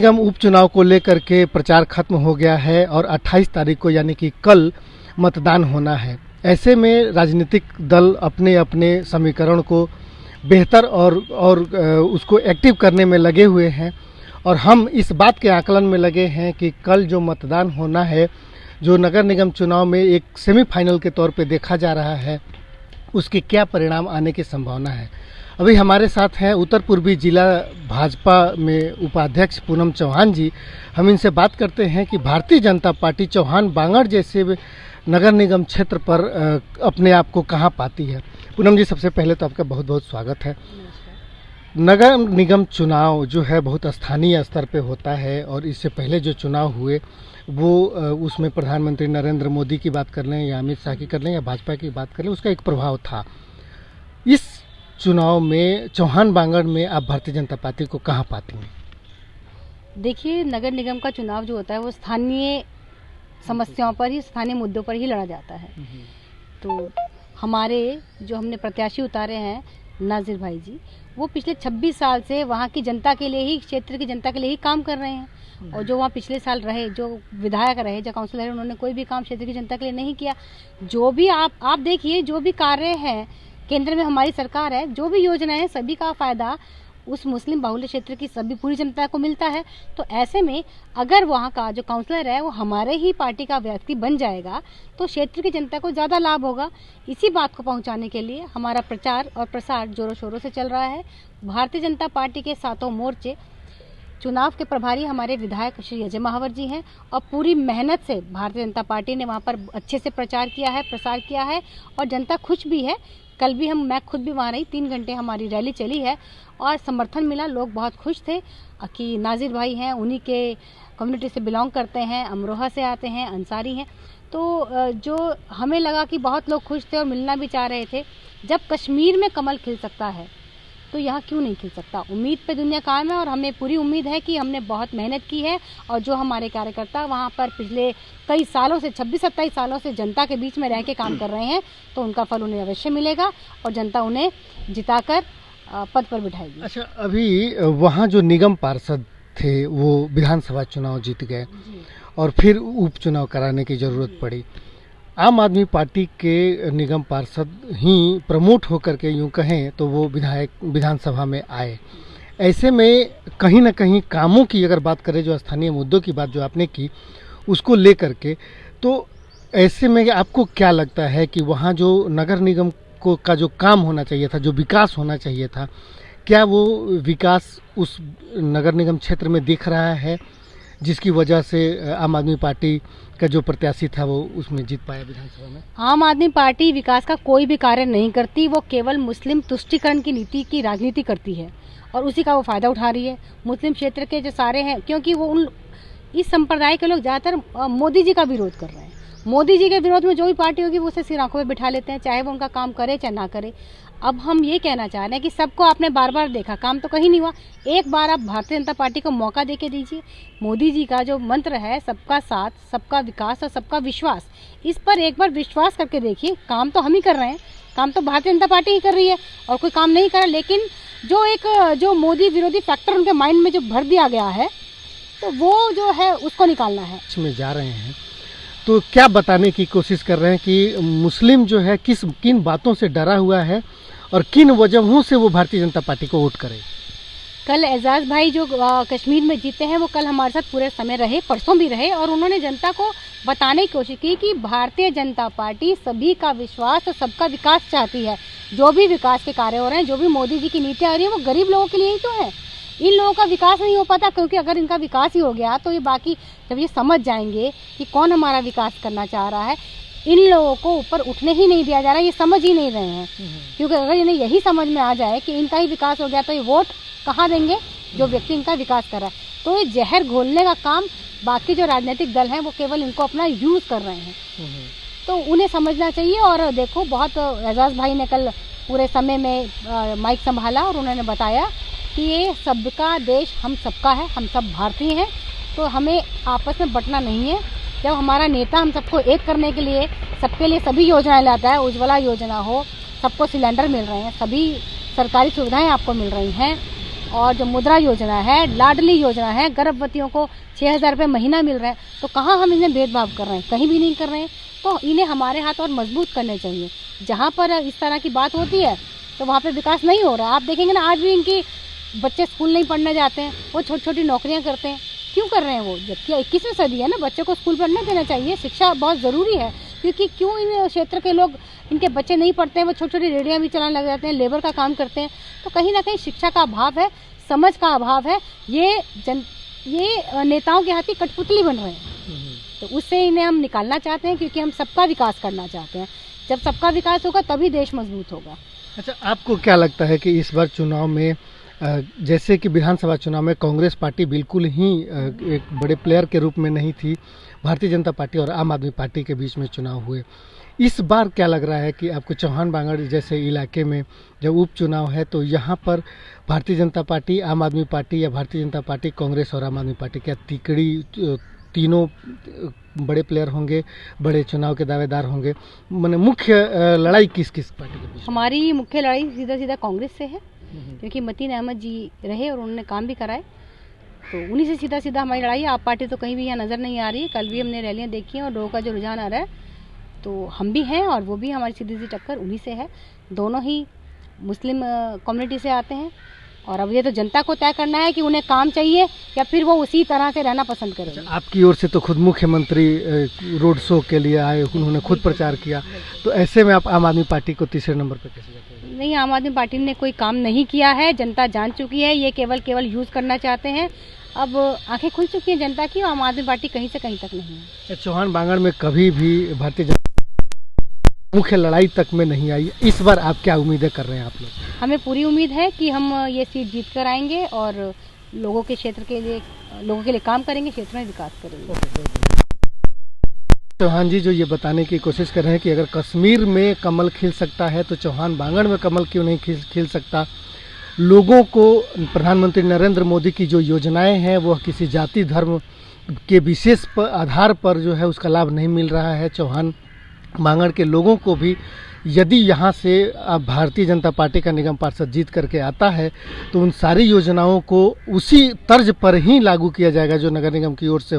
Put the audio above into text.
निगम उपचुनाव को लेकर के प्रचार खत्म हो गया है और 28 तारीख को यानी कि कल मतदान होना है। ऐसे में राजनीतिक दल अपने अपने समीकरण को बेहतर और उसको एक्टिव करने में लगे हुए हैं और हम इस बात के आकलन में लगे हैं कि कल जो मतदान होना है, जो नगर निगम चुनाव में एक सेमीफाइनल के तौर पे देखा जा रहा है, उसके क्या परिणाम आने की संभावना है। अभी हमारे साथ हैं उत्तर पूर्वी जिला भाजपा में उपाध्यक्ष पूनम चौहान जी। हम इनसे बात करते हैं कि भारतीय जनता पार्टी चौहान बांगड़ जैसे नगर निगम क्षेत्र पर अपने आप को कहाँ पाती है। पूनम जी, सबसे पहले तो आपका बहुत बहुत स्वागत है। नगर निगम चुनाव जो है बहुत स्थानीय स्तर पे होता है और इससे पहले जो चुनाव हुए वो उसमें प्रधानमंत्री नरेंद्र मोदी की बात कर लें या अमित शाह की कर लें या भाजपा की बात कर लें, उसका एक प्रभाव था। इस चुनाव में चौहान बांगड़ में आप भारतीय जनता पार्टी को कहाँ पाती हैं? देखिए, नगर निगम का चुनाव जो होता है वो स्थानीय समस्याओं पर ही, स्थानीय मुद्दों पर ही लड़ा जाता है। तो हमारे जो हमने प्रत्याशी उतारे हैं नाजिर भाई जी, वो पिछले 26 साल से वहाँ की जनता के लिए ही, क्षेत्र की जनता के लिए ही काम कर रहे हैं। और जो वहाँ पिछले साल रहे, जो विधायक रहे, जो काउंसिलर रहे, उन्होंने कोई भी काम क्षेत्र की जनता के लिए नहीं किया। जो भी आप देखिए, जो भी कार्य है, केंद्र में हमारी सरकार है, जो भी योजना है, सभी का फायदा उस मुस्लिम बाहुल्य क्षेत्र की सभी पूरी जनता को मिलता है। तो ऐसे में अगर वहाँ का जो काउंसलर है वो हमारे ही पार्टी का व्यक्ति बन जाएगा तो क्षेत्र की जनता को ज़्यादा लाभ होगा। इसी बात को पहुँचाने के लिए हमारा प्रचार और प्रसार जोरों शोरों से चल रहा है। भारतीय जनता पार्टी के सातों मोर्चे, चुनाव के प्रभारी हमारे विधायक श्री अजय महावर जी हैं और पूरी मेहनत से भारतीय जनता पार्टी ने वहाँ पर अच्छे से प्रचार किया है, प्रसार किया है और जनता खुश भी है। कल भी मैं खुद भी वहाँ रही, 3 घंटे हमारी रैली चली है और समर्थन मिला, लोग बहुत खुश थे कि नाजिर भाई हैं, उन्हीं के कम्युनिटी से बिलोंग करते हैं, अमरोहा से आते हैं, अंसारी हैं। तो जो हमें लगा कि बहुत लोग खुश थे और मिलना भी चाह रहे थे। जब कश्मीर में कमल खिल सकता है तो यहाँ क्यों नहीं खिल सकता। उम्मीद पे दुनिया कायम है और हमें पूरी उम्मीद है कि हमने बहुत मेहनत की है और जो हमारे कार्यकर्ता वहाँ पर पिछले कई सालों से, 26-27 सालों से जनता के बीच में रह के काम कर रहे हैं, तो उनका फल उन्हें अवश्य मिलेगा और जनता उन्हें जिताकर पद पर बिठाएगी। अच्छा, अभी वहाँ जो निगम पार्षद थे वो विधानसभा चुनाव जीत गए और फिर उपचुनाव कराने की ज़रूरत पड़ी। आम आदमी पार्टी के निगम पार्षद ही प्रमोट होकर के यूँ कहें तो वो विधानसभा में आए। ऐसे में कहीं ना कहीं कामों की अगर बात करें, जो स्थानीय मुद्दों की बात जो आपने की उसको लेकर के, तो ऐसे में आपको क्या लगता है कि वहाँ जो नगर निगम को का जो काम होना चाहिए था, जो विकास होना चाहिए था, क्या वो विकास उस नगर निगम क्षेत्र में दिख रहा है जिसकी वजह से आम आदमी पार्टी का जो प्रत्याशी था वो उसमें जीत पाया विधानसभा में? आम आदमी पार्टी विकास का कोई भी कार्य नहीं करती, वो केवल मुस्लिम तुष्टीकरण की नीति की राजनीति करती है और उसी का वो फायदा उठा रही है। मुस्लिम क्षेत्र के जो सारे हैं, क्योंकि वो इस संप्रदाय के लोग ज़्यादातर मोदी जी का विरोध कर रहे हैं। मोदी जी के विरोध में जो भी पार्टी होगी वो उसे सिर आंखों पे बिठा लेते हैं, चाहे वो उनका काम करे चाहे ना करे। अब हम ये कहना चाह रहे हैं कि सबको आपने बार बार देखा, काम तो कहीं नहीं हुआ। एक बार आप भारतीय जनता पार्टी को मौका देके दीजिए। मोदी जी का जो मंत्र है, सबका साथ, सबका विकास और सबका विश्वास, इस पर एक बार विश्वास करके देखिए। काम तो हम ही कर रहे हैं, काम तो भारतीय जनता पार्टी ही कर रही है और कोई काम नहीं कर रहा। लेकिन जो मोदी विरोधी फैक्टर उनके माइंड में जो भर दिया गया है, तो वो जो है उसको निकालना है। इसमें जा रहे हैं तो क्या बताने की कोशिश कर रहे हैं कि मुस्लिम जो है किन बातों से डरा हुआ है और किन वजहों से वो भारतीय जनता पार्टी को वोट करे? कल एजाज भाई जो कश्मीर में जीते हैं वो कल हमारे साथ पूरे समय रहे, परसों भी रहे और उन्होंने जनता को बताने की कोशिश की कि भारतीय जनता पार्टी सभी का विश्वास और सबका विकास चाहती है। जो भी विकास के कार्य हो रहे हैं, जो भी मोदी जी की नीतियाँ आ रही हैं, वो गरीब लोगों के लिए ही तो है। इन लोगों का विकास नहीं हो पाता, क्योंकि अगर इनका विकास ही हो गया तो ये बाकी जब ये समझ जाएंगे कि कौन हमारा विकास करना चाह रहा है, इन लोगों को ऊपर उठने ही नहीं दिया जा रहा है, ये समझ ही नहीं रहे हैं। क्योंकि अगर इन्हें यही समझ में आ जाए कि इनका ही विकास हो गया तो ये वोट कहाँ देंगे जो व्यक्ति इनका विकास कर रहा है। तो ये जहर घोलने का काम बाकी जो राजनीतिक दल हैं वो केवल इनको अपना यूज़ कर रहे हैं, तो उन्हें समझना चाहिए। और देखो, बहुत एजाज भाई ने कल पूरे समय में माइक संभाला और उन्होंने बताया कि ये सबका देश हम सबका है, हम सब भारतीय हैं, तो हमें आपस में बंटना नहीं है। जब हमारा नेता हम सबको एक करने के लिए सबके लिए सभी योजनाएं लाता है, उज्ज्वला योजना हो, सबको सिलेंडर मिल रहे हैं, सभी सरकारी सुविधाएं आपको मिल रही हैं, और जो मुद्रा योजना है, लाडली योजना है, गर्भवतियों को 6,000 रुपये महीना मिल रहा है, तो कहाँ हम इन्हें भेदभाव कर रहे हैं? कहीं भी नहीं कर रहे हैं। तो इन्हें हमारे हाथ और मजबूत करने चाहिए। जहाँ पर इस तरह की बात होती है तो वहाँ पे विकास नहीं हो रहा। आप देखेंगे ना, आज भी इनकी बच्चे स्कूल नहीं पढ़ने जाते हैं, वो छोटी छोटी नौकरियाँ करते हैं। क्यों कर रहे हैं वो? जबकि 21वीं सदी है ना, बच्चों को स्कूल पढ़ने देना चाहिए। शिक्षा बहुत ज़रूरी है, क्योंकि क्यों इन क्षेत्र के लोग, इनके बच्चे नहीं पढ़ते हैं, वो छोटी छोटी रेडियाँ भी चलाने लग जाते हैं, लेबर का काम करते हैं। तो कहीं ना कहीं शिक्षा का अभाव है, समझ का अभाव है। ये नेताओं के हाथ की कठपुतली बन रहे हैं। तो उससे इन्हें हम निकालना चाहते हैं, क्योंकि हम सबका विकास करना चाहते हैं। जब सबका विकास होगा तभी देश मजबूत होगा। अच्छा, आपको क्या लगता है कि इस बार चुनाव में जैसे कि विधानसभा चुनाव में कांग्रेस पार्टी बिल्कुल ही एक बड़े प्लेयर के रूप में नहीं थी, भारतीय जनता पार्टी और आम आदमी पार्टी के बीच में चुनाव हुए, इस बार क्या लग रहा है कि आपको चौहान बांगड़ जैसे इलाके में जब उपचुनाव है तो यहाँ पर भारतीय जनता पार्टी, आम आदमी पार्टी या भारतीय जनता पार्टी, कांग्रेस और आम आदमी पार्टी, क्या तीनों बड़े प्लेयर होंगे, बड़े चुनाव के दावेदार होंगे? मैंने मुख्य लड़ाई किस किस पार्टी के बीच? हमारी मुख्य लड़ाई सीधा सीधा कांग्रेस से है, क्योंकि मतीन अहमद जी रहे और उन्होंने काम भी कराए, तो उन्हीं से सीधा सीधा हमारी लड़ाई है। आप पार्टी तो कहीं भी यहाँ नज़र नहीं आ रही है। कल भी हमने रैलियाँ देखी हैं और लोगों का जो रुझान आ रहा है, तो हम भी हैं और वो भी, हमारी सीधी सी टक्कर उन्हीं से है। दोनों ही मुस्लिम कम्युनिटी से आते हैं, और अब ये तो जनता को तय करना है कि उन्हें काम चाहिए या फिर वो उसी तरह से रहना पसंद करेंगे। आपकी ओर से तो खुद मुख्यमंत्री रोड शो के लिए आए, उन्होंने खुद प्रचार किया, तो ऐसे में आप आम आदमी पार्टी को तीसरे नंबर पर कैसे जाते हैं? नहीं, आम आदमी पार्टी ने कोई काम नहीं किया है, जनता जान चुकी है। ये केवल यूज़ करना चाहते हैं। अब आंखें खुल चुकी हैं जनता की, और आम आदमी पार्टी कहीं से कहीं तक नहीं है। चौहान बांगड़ में कभी भी भारतीय जनता मुख्य लड़ाई तक में नहीं आई, इस बार आप क्या उम्मीदें कर रहे हैं आप लोग? हमें पूरी उम्मीद है कि हम ये सीट जीत कर आएंगे और लोगों के क्षेत्र के लिए काम करेंगे, क्षेत्र में विकास करेंगे। चौहान जी जो ये बताने की कोशिश कर रहे हैं कि अगर कश्मीर में कमल खिल सकता है तो चौहान बांगड़ में कमल क्यों नहीं खिल सकता। लोगों को प्रधानमंत्री नरेंद्र मोदी की जो योजनाएं हैं वह किसी जाति धर्म के विशेष आधार पर जो है उसका लाभ नहीं मिल रहा है। चौहान बांगड़ के लोगों को भी यदि यहाँ से भारतीय जनता पार्टी का निगम पार्षद जीत करके आता है तो उन सारी योजनाओं को उसी तर्ज पर ही लागू किया जाएगा जो नगर निगम की ओर से